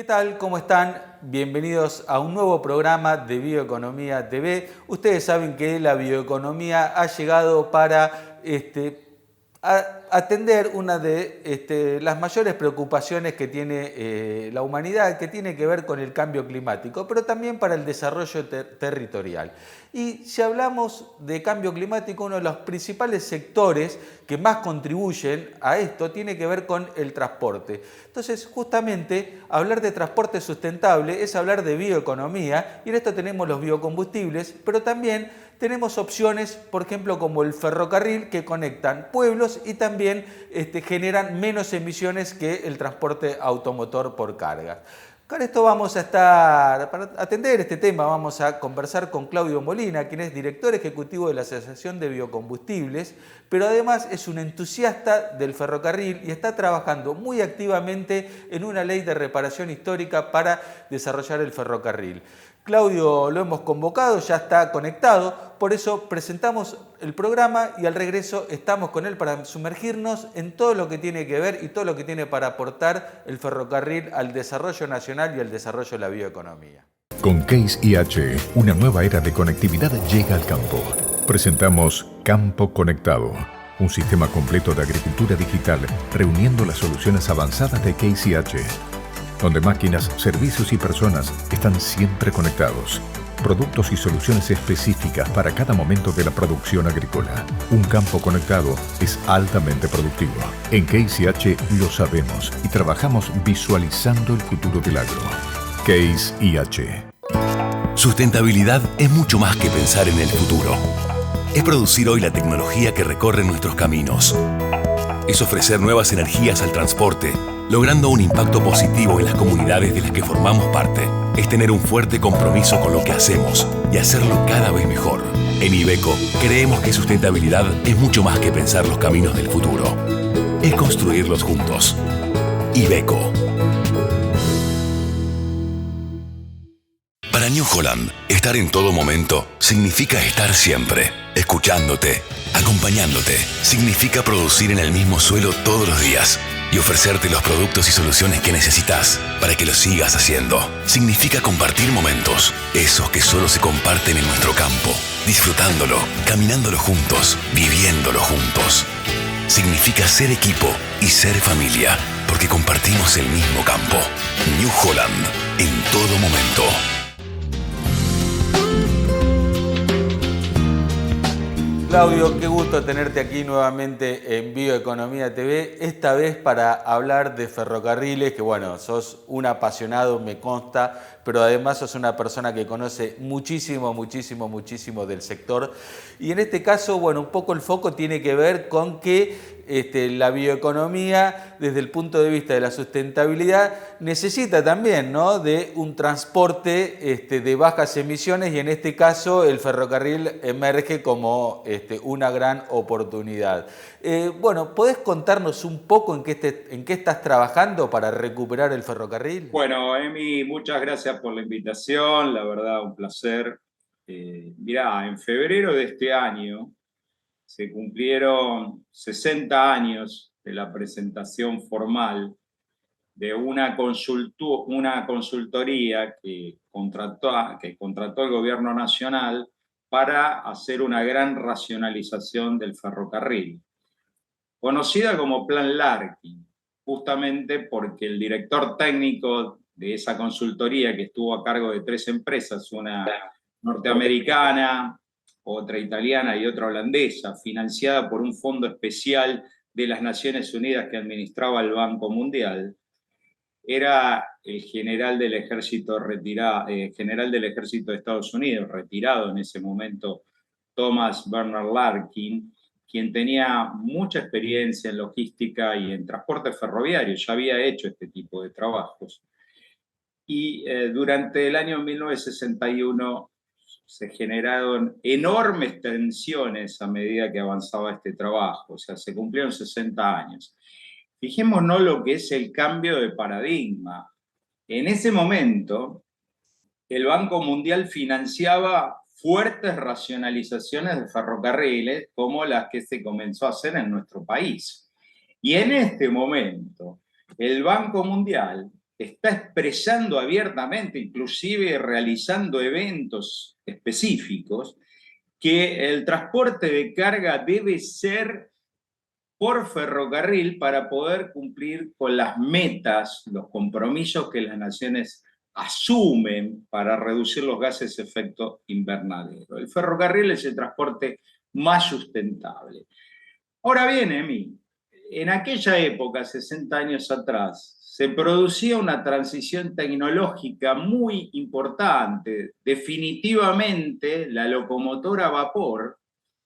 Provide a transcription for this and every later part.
tal? ¿Cómo están? Bienvenidos a un nuevo programa de Bioeconomía TV. Ustedes saben que la bioeconomía ha llegado para atender una de las mayores preocupaciones que tiene la humanidad, que tiene que ver con el cambio climático, pero también para el desarrollo territorial. Y si hablamos de cambio climático, uno de los principales sectores que más contribuyen a esto tiene que ver con el transporte. Entonces, justamente, hablar de transporte sustentable es hablar de bioeconomía, y en esto tenemos los biocombustibles, pero también tenemos opciones, por ejemplo, como el ferrocarril, que conectan pueblos y también generan menos emisiones que el transporte automotor por carga. Con esto vamos a estar, para atender este tema, vamos a conversar con Claudio Molina, quien es director ejecutivo de la Asociación de Biocombustibles, pero además es un entusiasta del ferrocarril y está trabajando muy activamente en una ley de reparación histórica para desarrollar el ferrocarril. Claudio lo hemos convocado, ya está conectado, por eso presentamos el programa y al regreso estamos con él para sumergirnos en todo lo que tiene que ver y todo lo que tiene para aportar el ferrocarril al desarrollo nacional y al desarrollo de la bioeconomía. Con Case IH, una nueva era de conectividad llega al campo. Presentamos Campo Conectado, un sistema completo de agricultura digital reuniendo las soluciones avanzadas de Case IH, donde máquinas, servicios y personas están siempre conectados. Productos y soluciones específicas para cada momento de la producción agrícola. Un campo conectado es altamente productivo. En Case IH lo sabemos y trabajamos visualizando el futuro del agro. Case IH. Sustentabilidad es mucho más que pensar en el futuro. Es producir hoy la tecnología que recorre nuestros caminos. Es ofrecer nuevas energías al transporte, logrando un impacto positivo en las comunidades de las que formamos parte. Es tener un fuerte compromiso con lo que hacemos y hacerlo cada vez mejor. En Iveco, creemos que sustentabilidad es mucho más que pensar los caminos del futuro. Es construirlos juntos. Iveco. Para New Holland, estar en todo momento significa estar siempre, escuchándote, acompañándote. Significa producir en el mismo suelo todos los días y ofrecerte los productos y soluciones que necesitas para que lo sigas haciendo. Significa compartir momentos, esos que solo se comparten en nuestro campo, disfrutándolo, caminándolo juntos, viviéndolo juntos. Significa ser equipo y ser familia, porque compartimos el mismo campo. New Holland, en todo momento. Claudio, qué gusto tenerte aquí nuevamente en Bioeconomía TV, esta vez para hablar de ferrocarriles, que bueno, sos un apasionado, me consta, pero además sos una persona que conoce muchísimo del sector. Y en este caso, bueno, un poco el foco tiene que ver con que la bioeconomía, desde el punto de vista de la sustentabilidad, necesita también, ¿no?, de un transporte de bajas emisiones, y en este caso el ferrocarril emerge como una gran oportunidad. Bueno, ¿podés contarnos un poco en qué estás trabajando para recuperar el ferrocarril? Bueno, Emi, muchas gracias por la invitación, la verdad, un placer. Mirá, en febrero de este año se cumplieron 60 años de la presentación formal de una consultoría que contrató el gobierno nacional para hacer una gran racionalización del ferrocarril, conocida como Plan Larkin, justamente porque el director técnico de esa consultoría, que estuvo a cargo de 3 empresas, una norteamericana, otra italiana y otra holandesa, financiada por un fondo especial de las Naciones Unidas que administraba el Banco Mundial, era el general del ejército general del ejército de Estados Unidos, retirado en ese momento, Thomas Bernard Larkin, quien tenía mucha experiencia en logística y en transporte ferroviario, ya había hecho este tipo de trabajos. Y durante el año 1961 se generaron enormes tensiones a medida que avanzaba este trabajo, o sea, se cumplieron 60 años. Fijémonos lo que es el cambio de paradigma. En ese momento, el Banco Mundial financiaba fuertes racionalizaciones de ferrocarriles como las que se comenzó a hacer en nuestro país. Y en este momento, el Banco Mundial está expresando abiertamente, inclusive realizando eventos específicos, que el transporte de carga debe ser por ferrocarril para poder cumplir con las metas, los compromisos que las naciones asumen para reducir los gases de efecto invernadero. El ferrocarril es el transporte más sustentable. Ahora bien, Emi, en aquella época, 60 años atrás, se producía una transición tecnológica muy importante. Definitivamente, la locomotora a vapor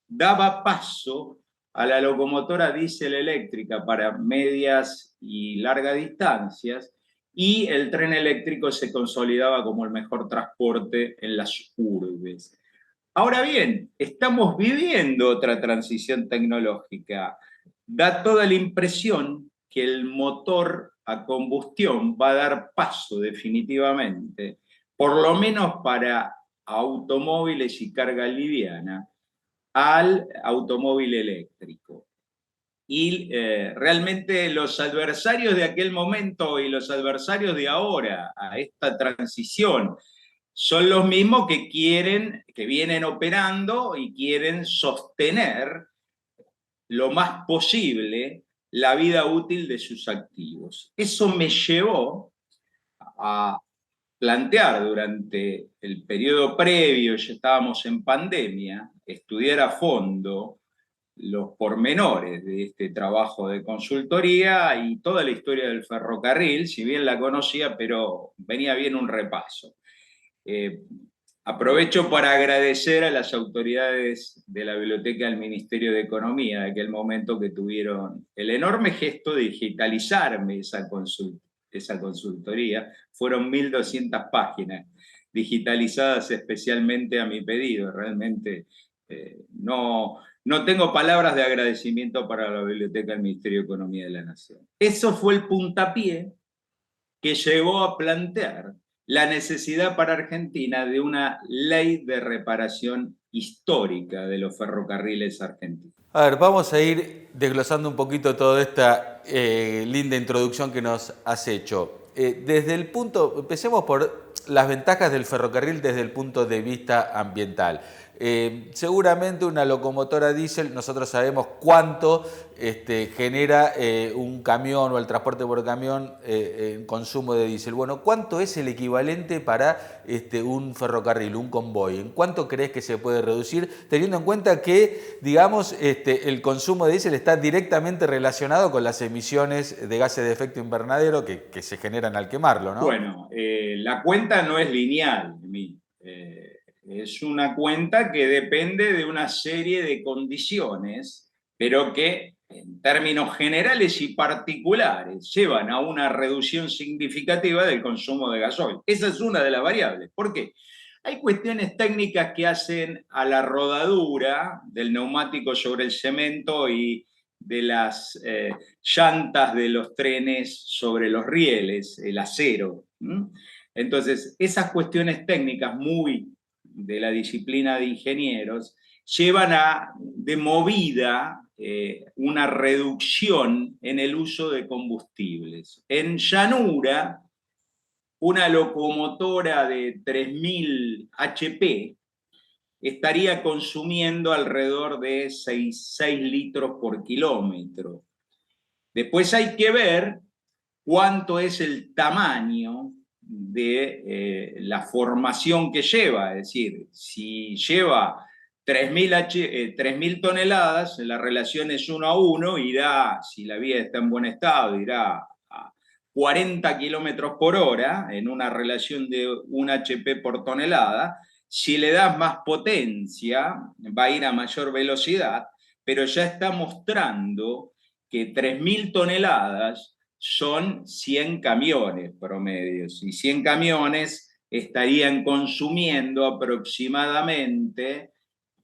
daba paso a la locomotora diésel eléctrica para medias y largas distancias, y el tren eléctrico se consolidaba como el mejor transporte en las urbes. Ahora bien, estamos viviendo otra transición tecnológica. Da toda la impresión que el motor a combustión va a dar paso definitivamente, por lo menos para automóviles y carga liviana, al automóvil eléctrico. Y realmente los adversarios de aquel momento y los adversarios de ahora a esta transición son los mismos que vienen operando y quieren sostener lo más posible la vida útil de sus activos. Eso me llevó a plantear durante el periodo previo, ya estábamos en pandemia, estudiar a fondo los pormenores de este trabajo de consultoría y toda la historia del ferrocarril, si bien la conocía, pero venía bien un repaso. Aprovecho para agradecer a las autoridades de la Biblioteca del Ministerio de Economía de aquel momento, que tuvieron el enorme gesto de digitalizarme esa consultoría. Fueron 1.200 páginas digitalizadas especialmente a mi pedido. Realmente no tengo palabras de agradecimiento para la Biblioteca del Ministerio de Economía de la Nación. Eso fue el puntapié que llevó a plantear la necesidad para Argentina de una ley de reparación histórica de los ferrocarriles argentinos. A ver, vamos a ir desglosando un poquito toda esta linda introducción que nos has hecho. Empecemos por las ventajas del ferrocarril desde el punto de vista ambiental. Seguramente una locomotora diésel, nosotros sabemos cuánto genera un camión o el transporte por camión en consumo de diésel. Bueno, ¿cuánto es el equivalente para un ferrocarril, un convoy? ¿En cuánto crees que se puede reducir, teniendo en cuenta que, digamos, el consumo de diésel está directamente relacionado con las emisiones de gases de efecto invernadero que se generan al quemarlo, ¿no? Bueno, la cuenta no es lineal, es una cuenta que depende de una serie de condiciones, pero que en términos generales y particulares llevan a una reducción significativa del consumo de gasoil. Esa es una de las variables. ¿Por qué? Hay cuestiones técnicas que hacen a la rodadura del neumático sobre el cemento y de las llantas de los trenes sobre los rieles, el acero. Entonces, esas cuestiones técnicas muy de la disciplina de ingenieros llevan de movida una reducción en el uso de combustibles. En llanura, una locomotora de 3.000 HP estaría consumiendo alrededor de 6 litros por kilómetro. Después hay que ver cuánto es el tamaño de la formación que lleva, es decir, si lleva 3.000 toneladas, la relación es 1 a 1, irá, si la vía está en buen estado, irá a 40 kilómetros por hora, en una relación de 1 HP por tonelada. Si le das más potencia, va a ir a mayor velocidad, pero ya está mostrando que 3.000 toneladas son 100 camiones promedios, y 100 camiones estarían consumiendo aproximadamente,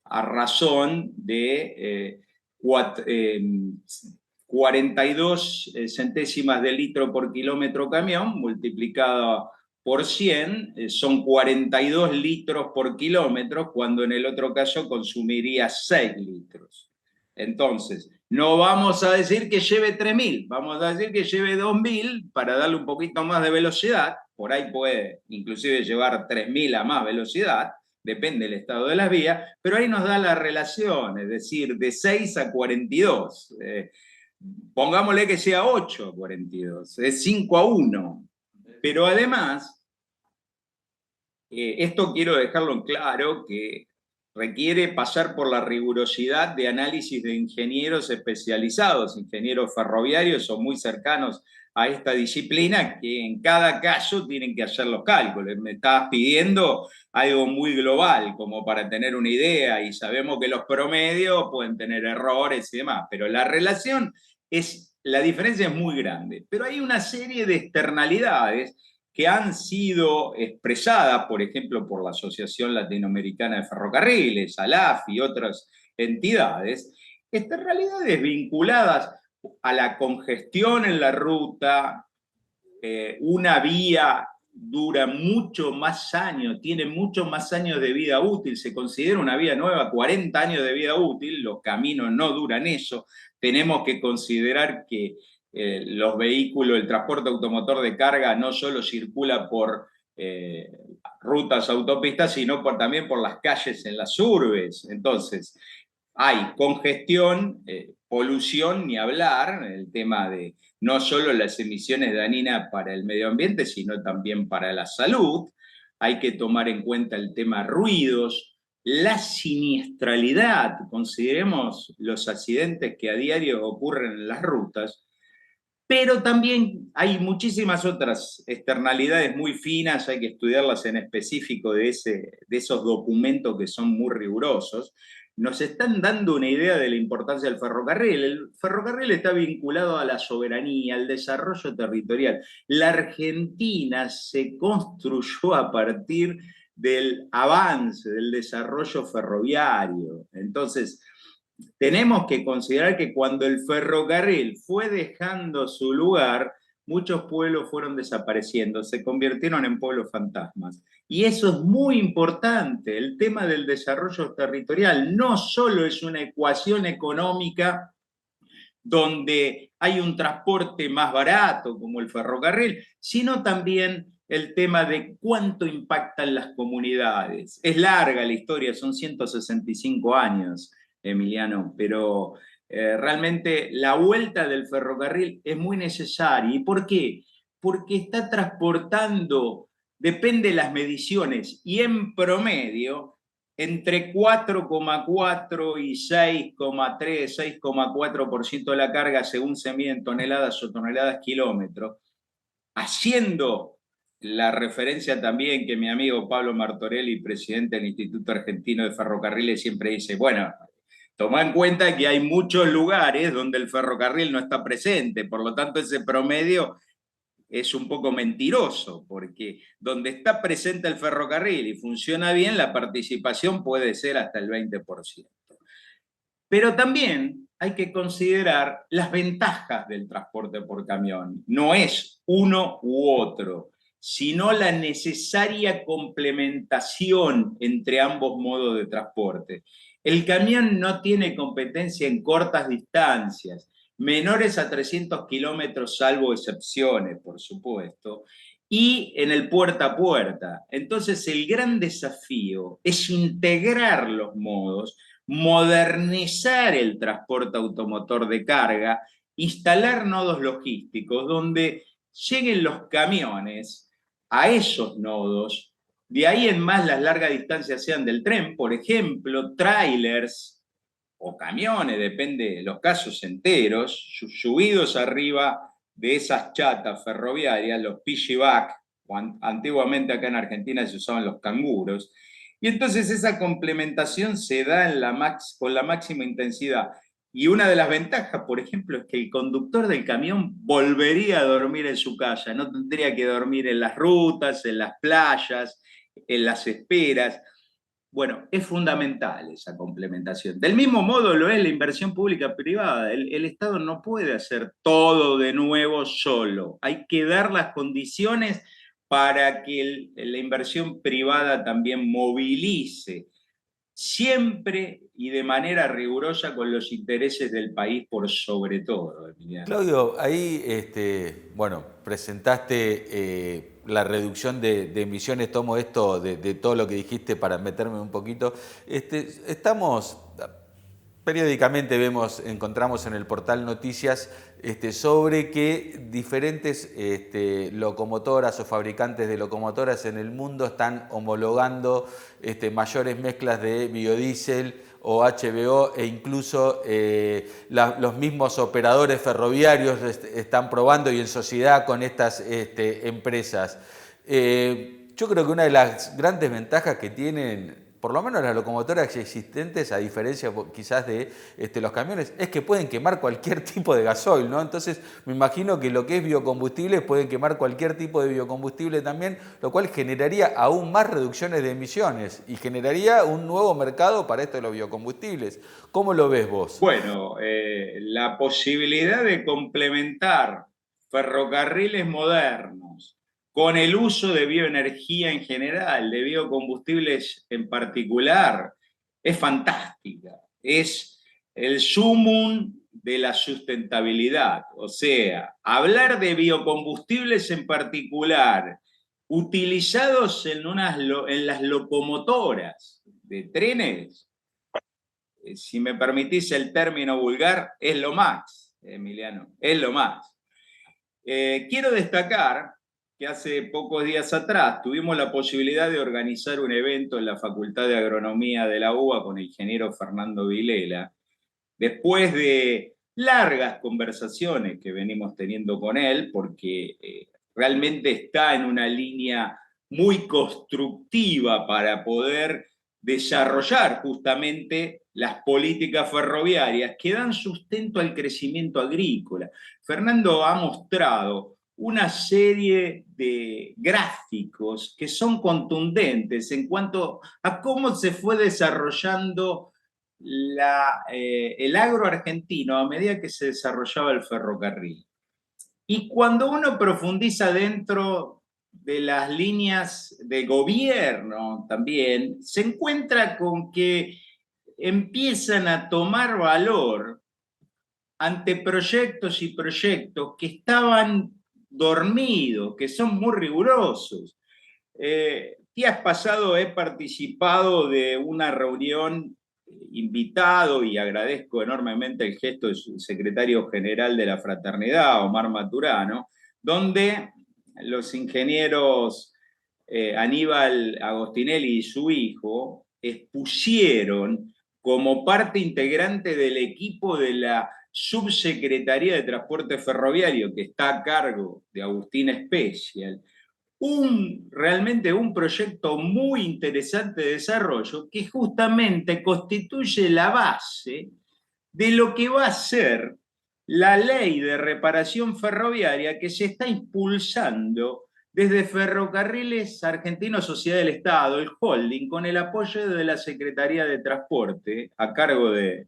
a razón de 42 centésimas de litro por kilómetro camión, multiplicado por 100, son 42 litros por kilómetro, cuando en el otro caso consumiría 6 litros. Entonces, No vamos a decir que lleve 3.000, vamos a decir que lleve 2.000 para darle un poquito más de velocidad. Por ahí puede inclusive llevar 3.000 a más velocidad, depende del estado de las vías, pero ahí nos da la relación, es decir, de 6 a 42. Pongámosle que sea 8 a 42, es 5 a 1. Pero además, esto quiero dejarlo en claro, que requiere pasar por la rigurosidad de análisis de ingenieros especializados, ingenieros ferroviarios o muy cercanos a esta disciplina, que en cada caso tienen que hacer los cálculos. Me estabas pidiendo algo muy global, como para tener una idea, y sabemos que los promedios pueden tener errores y demás, pero la relación la diferencia es muy grande. Pero hay una serie de externalidades que han sido expresadas, por ejemplo, por la Asociación Latinoamericana de Ferrocarriles, ALAF y otras entidades, externalidades vinculadas a la congestión en la ruta. Una vía dura mucho más años, tiene muchos más años de vida útil, se considera una vía nueva 40 años de vida útil, los caminos no duran eso, tenemos que considerar que los vehículos, el transporte automotor de carga no solo circula por rutas, autopistas, sino también por las calles en las urbes. Entonces, hay congestión, polución, ni hablar, el tema de no solo las emisiones dañinas para el medio ambiente, sino también para la salud. Hay que tomar en cuenta el tema ruidos, la siniestralidad, consideremos los accidentes que a diario ocurren en las rutas, pero también hay muchísimas otras externalidades muy finas, hay que estudiarlas en específico de esos documentos que son muy rigurosos. Nos están dando una idea de la importancia del ferrocarril. El ferrocarril está vinculado a la soberanía, al desarrollo territorial. La Argentina se construyó a partir del avance, del desarrollo ferroviario. Entonces, tenemos que considerar que cuando el ferrocarril fue dejando su lugar, muchos pueblos fueron desapareciendo, se convirtieron en pueblos fantasmas. Y eso es muy importante, el tema del desarrollo territorial no solo es una ecuación económica donde hay un transporte más barato como el ferrocarril, sino también el tema de cuánto impactan las comunidades. Es larga la historia, son 165 años, Emiliano, pero realmente la vuelta del ferrocarril es muy necesaria. ¿Y por qué? Porque está transportando, depende de las mediciones, y en promedio, entre 4,4 y 6,3, 6,4% de la carga según se mide en toneladas o toneladas kilómetros, haciendo la referencia también que mi amigo Pablo Martorelli, presidente del Instituto Argentino de Ferrocarriles, siempre dice, bueno, toma en cuenta que hay muchos lugares donde el ferrocarril no está presente, por lo tanto ese promedio es un poco mentiroso, porque donde está presente el ferrocarril y funciona bien, la participación puede ser hasta el 20%. Pero también hay que considerar las ventajas del transporte por camión. No es uno u otro, sino la necesaria complementación entre ambos modos de transporte. El camión no tiene competencia en cortas distancias, menores a 300 kilómetros, salvo excepciones, por supuesto, y en el puerta a puerta. Entonces, el gran desafío es integrar los modos, modernizar el transporte automotor de carga, instalar nodos logísticos donde lleguen los camiones a esos nodos, de ahí en más las largas distancias sean del tren, por ejemplo, trailers o camiones, depende de los casos enteros, subidos arriba de esas chatas ferroviarias, los piggyback, antiguamente acá en Argentina se usaban los canguros, y entonces esa complementación se da con la máxima intensidad. Y una de las ventajas, por ejemplo, es que el conductor del camión volvería a dormir en su casa, no tendría que dormir en las rutas, en las playas, en las esperas. Bueno, es fundamental esa complementación. Del mismo modo lo es la inversión pública-privada. El Estado no puede hacer todo de nuevo solo. Hay que dar las condiciones para que la inversión privada también movilice siempre y de manera rigurosa con los intereses del país por sobre todo, Emiliano. Claudio, ahí bueno, presentaste la reducción de emisiones. Tomo esto de todo lo que dijiste para meterme un poquito. Periódicamente encontramos en el portal Noticias sobre que diferentes locomotoras o fabricantes de locomotoras en el mundo están homologando mayores mezclas de biodiesel o HBO, e incluso los mismos operadores ferroviarios están probando, y en sociedad con estas empresas. Yo creo que una de las grandes ventajas que tienen, por lo menos las locomotoras existentes, a diferencia quizás de los camiones, es que pueden quemar cualquier tipo de gasoil, ¿no? Entonces me imagino que lo que es biocombustible, pueden quemar cualquier tipo de biocombustible también, lo cual generaría aún más reducciones de emisiones y generaría un nuevo mercado para esto de los biocombustibles. ¿Cómo lo ves vos? Bueno, la posibilidad de complementar ferrocarriles modernos con el uso de bioenergía en general, de biocombustibles en particular, es fantástica. Es el sumum de la sustentabilidad. O sea, hablar de biocombustibles en particular, utilizados en las locomotoras de trenes, si me permitís el término vulgar, es lo más, Emiliano, es lo más. Quiero destacar que hace pocos días atrás tuvimos la posibilidad de organizar un evento en la Facultad de Agronomía de la UBA con el ingeniero Fernando Vilela, después de largas conversaciones que venimos teniendo con él, porque realmente está en una línea muy constructiva para poder desarrollar justamente las políticas ferroviarias que dan sustento al crecimiento agrícola. Fernando ha mostrado una serie de gráficos que son contundentes en cuanto a cómo se fue desarrollando el agro argentino a medida que se desarrollaba el ferrocarril. Y cuando uno profundiza dentro de las líneas de gobierno también, se encuentra con que empiezan a tomar valor ante proyectos y proyectos que estaban dormidos, que son muy rigurosos. Días pasados he participado de una reunión invitado, y agradezco enormemente el gesto del secretario general de la Fraternidad, Omar Maturano, donde los ingenieros Aníbal Agostinelli y su hijo expusieron como parte integrante del equipo de la Subsecretaría de Transporte Ferroviario, que está a cargo de Agustín Special, realmente un proyecto muy interesante de desarrollo que justamente constituye la base de lo que va a ser la ley de reparación ferroviaria que se está impulsando desde Ferrocarriles Argentinos Sociedad del Estado, el holding, con el apoyo de la Secretaría de Transporte a cargo de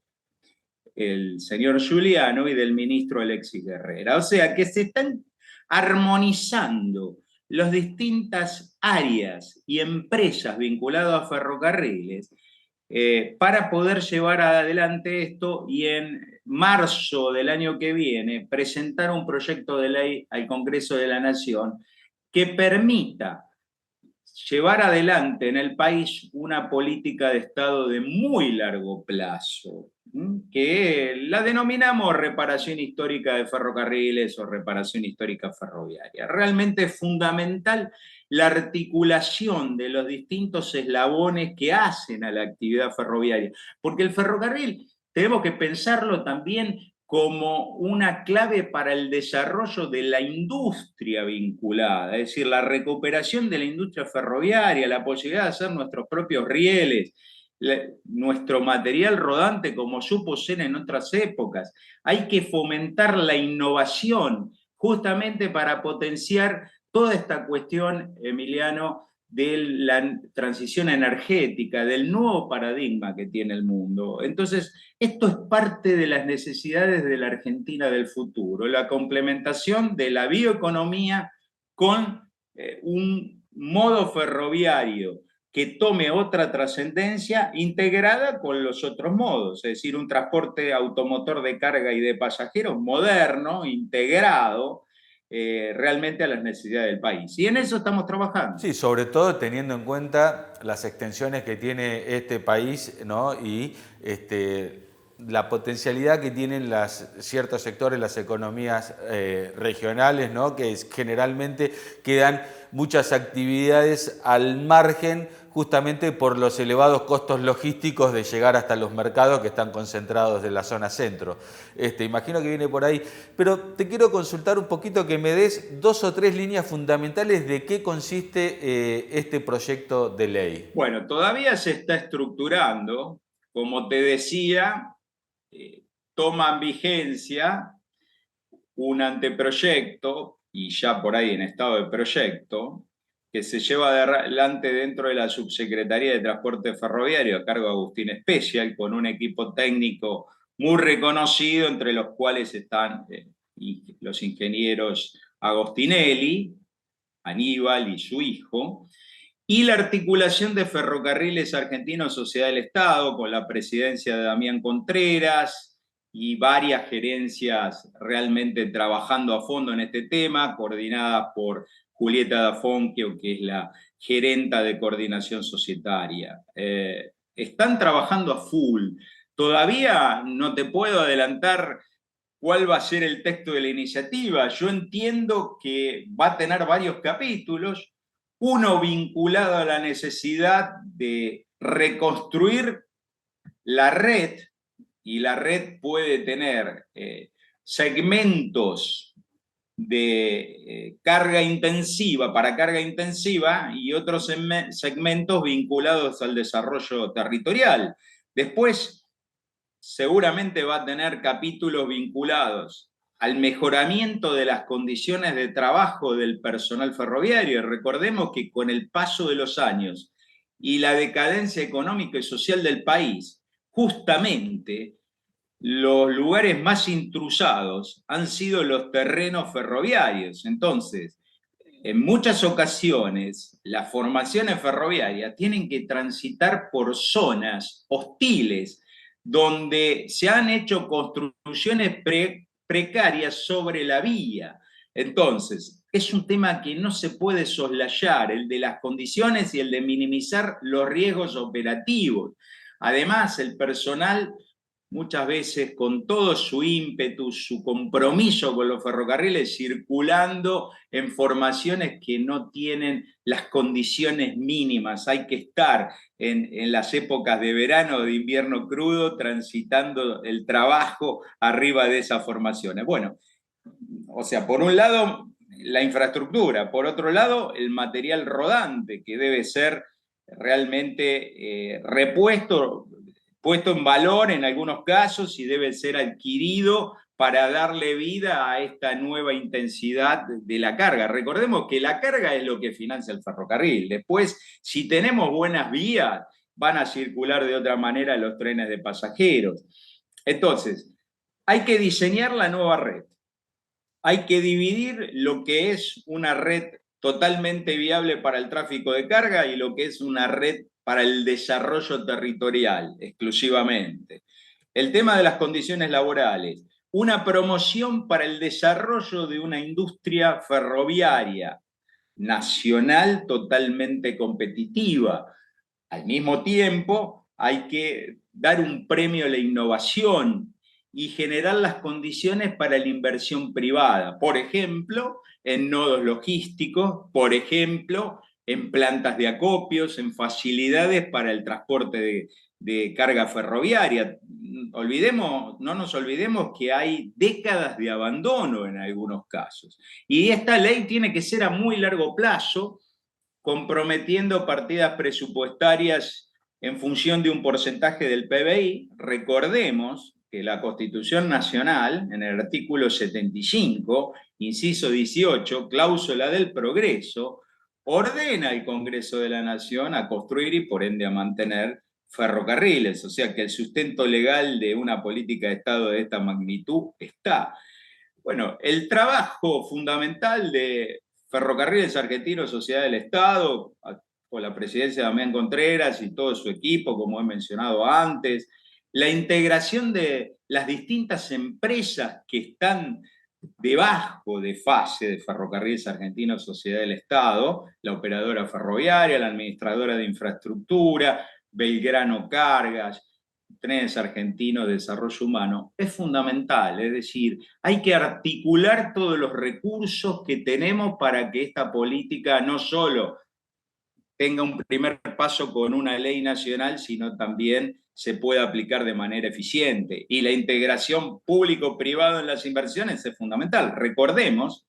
el señor Giuliano y del ministro Alexis Guerrera. O sea que se están armonizando las distintas áreas y empresas vinculadas a ferrocarriles para poder llevar adelante esto, y en marzo del año que viene presentar un proyecto de ley al Congreso de la Nación que permita llevar adelante en el país una política de Estado de muy largo plazo, que la denominamos reparación histórica de ferrocarriles o reparación histórica ferroviaria. Realmente es fundamental la articulación de los distintos eslabones que hacen a la actividad ferroviaria, porque el ferrocarril tenemos que pensarlo también como una clave para el desarrollo de la industria vinculada, es decir, la recuperación de la industria ferroviaria, la posibilidad de hacer nuestros propios rieles, nuestro material rodante como supo ser en otras épocas. Hay que fomentar la innovación justamente para potenciar toda esta cuestión, Emiliano, de la transición energética, del nuevo paradigma que tiene el mundo. Entonces, esto es parte de las necesidades de la Argentina del futuro, la complementación de la bioeconomía con un modo ferroviario que tome otra trascendencia integrada con los otros modos, es decir, un transporte automotor de carga y de pasajeros moderno, integrado realmente a las necesidades del país. Y en eso estamos trabajando. Sí, sobre todo teniendo en cuenta las extensiones que tiene este país, ¿no? Y la potencialidad que tienen ciertos sectores, las economías regionales, ¿no? Que generalmente quedan muchas actividades al margen justamente por los elevados costos logísticos de llegar hasta los mercados que están concentrados en la zona centro. Imagino que viene por ahí, pero te quiero consultar un poquito, que me des 2 o 3 líneas fundamentales de qué consiste este proyecto de ley. Bueno, todavía se está estructurando, como te decía, toman vigencia un anteproyecto, y ya por ahí en estado de proyecto, que se lleva adelante dentro de la Subsecretaría de Transporte Ferroviario a cargo de Agustín Special, con un equipo técnico muy reconocido, entre los cuales están los ingenieros Agostinelli, Aníbal y su hijo, y la articulación de Ferrocarriles Argentinos Sociedad del Estado, con la presidencia de Damián Contreras y varias gerencias realmente trabajando a fondo en este tema, coordinadas por Julieta Dafonquio, que es la gerenta de coordinación societaria. Están trabajando a full. Todavía no te puedo adelantar cuál va a ser el texto de la iniciativa. Yo entiendo que va a tener varios capítulos, uno vinculado a la necesidad de reconstruir la red, y la red puede tener segmentos de carga intensiva para carga intensiva y otros segmentos vinculados al desarrollo territorial. Después, seguramente va a tener capítulos vinculados al mejoramiento de las condiciones de trabajo del personal ferroviario. Recordemos que con el paso de los años y la decadencia económica y social del país, justamente los lugares más intrusados han sido los terrenos ferroviarios. Entonces, en muchas ocasiones, las formaciones ferroviarias tienen que transitar por zonas hostiles, donde se han hecho construcciones precarias sobre la vía. Entonces, es un tema que no se puede soslayar, el de las condiciones y el de minimizar los riesgos operativos. Además, el personal, muchas veces con todo su ímpetu, su compromiso con los ferrocarriles, circulando en formaciones que no tienen las condiciones mínimas. Hay que estar en las épocas de verano o de invierno crudo, transitando el trabajo arriba de esas formaciones. Bueno, o sea, por un lado, la infraestructura, por otro lado, el material rodante, que debe ser realmente puesto en valor en algunos casos y debe ser adquirido para darle vida a esta nueva intensidad de la carga. Recordemos que la carga es lo que financia el ferrocarril. Después, si tenemos buenas vías, van a circular de otra manera los trenes de pasajeros. Entonces, hay que diseñar la nueva red. Hay que dividir lo que es una red totalmente viable para el tráfico de carga y lo que es una red para el desarrollo territorial exclusivamente. El tema de las condiciones laborales, una promoción para el desarrollo de una industria ferroviaria nacional totalmente competitiva. Al mismo tiempo, hay que dar un premio a la innovación y generar las condiciones para la inversión privada. Por ejemplo, en nodos logísticos, por ejemplo, en plantas de acopios, en facilidades para el transporte de carga ferroviaria. No nos olvidemos que hay décadas de abandono en algunos casos. Y esta ley tiene que ser a muy largo plazo, comprometiendo partidas presupuestarias en función de un porcentaje del PBI. Recordemos que la Constitución Nacional, en el artículo 75, inciso 18, cláusula del progreso, ordena al Congreso de la Nación a construir y por ende a mantener ferrocarriles, o sea que el sustento legal de una política de Estado de esta magnitud está. Bueno, el trabajo fundamental de Ferrocarriles Argentinos Sociedad del Estado, con la presidencia de Damián Contreras y todo su equipo, como he mencionado antes, la integración de las distintas empresas que están debajo de fase de Ferrocarriles Argentinos Sociedad del Estado, la operadora ferroviaria, la administradora de infraestructura, Belgrano Cargas, Trenes Argentinos de Desarrollo Humano, es fundamental. Es decir, hay que articular todos los recursos que tenemos para que esta política no solo tenga un primer paso con una ley nacional, sino también se pueda aplicar de manera eficiente. Y la integración público-privado en las inversiones es fundamental. Recordemos,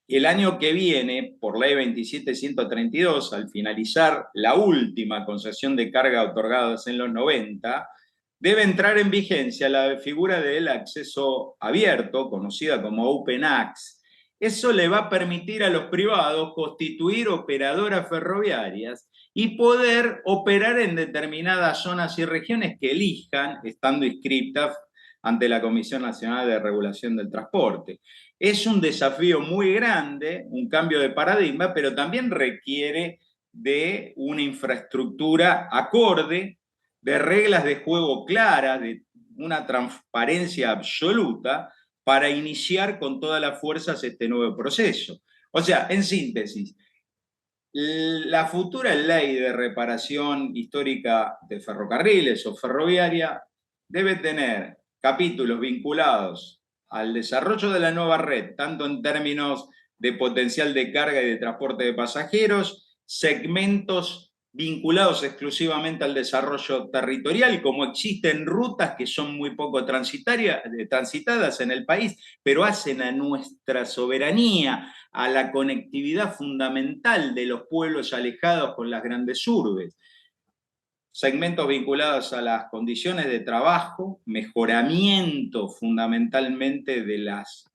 el año que viene, por ley 27132, al finalizar la última concesión de carga otorgada en los 90, debe entrar en vigencia la figura del acceso abierto, conocida como Open Access. Eso le va a permitir a los privados constituir operadoras ferroviarias y poder operar en determinadas zonas y regiones que elijan, estando inscritas ante la Comisión Nacional de Regulación del Transporte. Es un desafío muy grande, un cambio de paradigma, pero también requiere de una infraestructura acorde, de reglas de juego claras, de una transparencia absoluta para iniciar con todas las fuerzas este nuevo proceso. O sea, en síntesis, la futura ley de reparación histórica de ferrocarriles o ferroviaria debe tener capítulos vinculados al desarrollo de la nueva red, tanto en términos de potencial de carga y de transporte de pasajeros, segmentos vinculados exclusivamente al desarrollo territorial, como existen rutas que son muy poco transitadas en el país, pero hacen a nuestra soberanía, a la conectividad fundamental de los pueblos alejados con las grandes urbes. Segmentos vinculados a las condiciones de trabajo, mejoramiento fundamentalmente de las,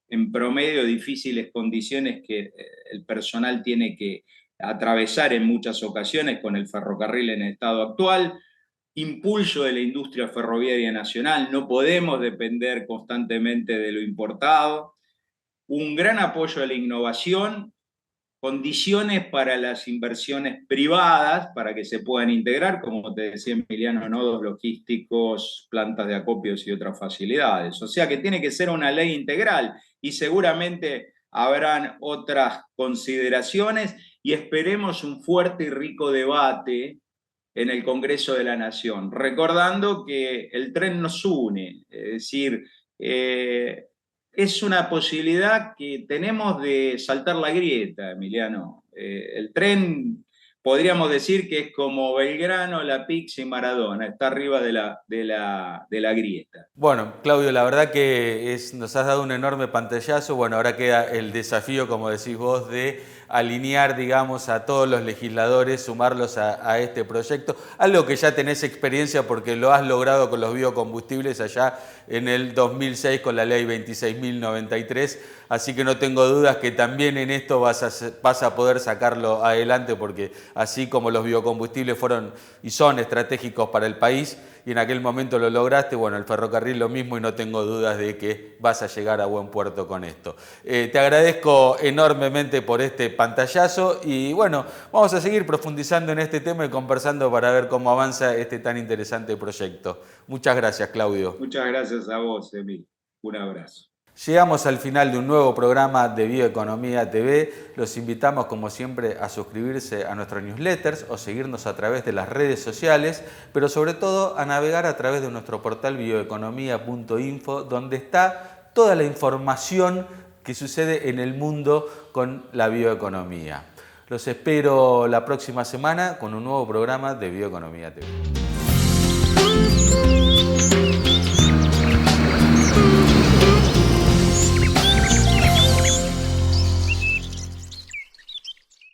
en promedio, difíciles condiciones que el personal tiene que atravesar en muchas ocasiones con el ferrocarril en el estado actual, impulso de la industria ferroviaria nacional, no podemos depender constantemente de lo importado, un gran apoyo a la innovación, condiciones para las inversiones privadas para que se puedan integrar, como te decía Emiliano, nodos logísticos, plantas de acopios y otras facilidades. O sea que tiene que ser una ley integral y seguramente habrán otras consideraciones y esperemos un fuerte y rico debate en el Congreso de la Nación, recordando que el tren nos une, es decir, es una posibilidad que tenemos de saltar la grieta, Emiliano. El tren, podríamos decir que es como Belgrano, La Pizza y Maradona, está arriba de la grieta. Bueno, Claudio, la verdad que nos has dado un enorme pantallazo. Bueno, ahora queda el desafío, como decís vos, de alinear, digamos, a todos los legisladores, sumarlos a este proyecto, algo que ya tenés experiencia porque lo has logrado con los biocombustibles allá en el 2006 con la ley 26.093, así que no tengo dudas que también en esto vas a poder sacarlo adelante, porque así como los biocombustibles fueron y son estratégicos para el país, y en aquel momento lo lograste, bueno, el ferrocarril lo mismo, y no tengo dudas de que vas a llegar a buen puerto con esto. Te agradezco enormemente por este pantallazo y bueno, vamos a seguir profundizando en este tema y conversando para ver cómo avanza este tan interesante proyecto. Muchas gracias, Claudio. Muchas gracias a vos, Emil. Un abrazo. Llegamos al final de un nuevo programa de Bioeconomía TV. Los invitamos, como siempre, a suscribirse a nuestros newsletters o seguirnos a través de las redes sociales, pero sobre todo a navegar a través de nuestro portal bioeconomía.info, donde está toda la información que sucede en el mundo con la bioeconomía. Los espero la próxima semana con un nuevo programa de Bioeconomía TV.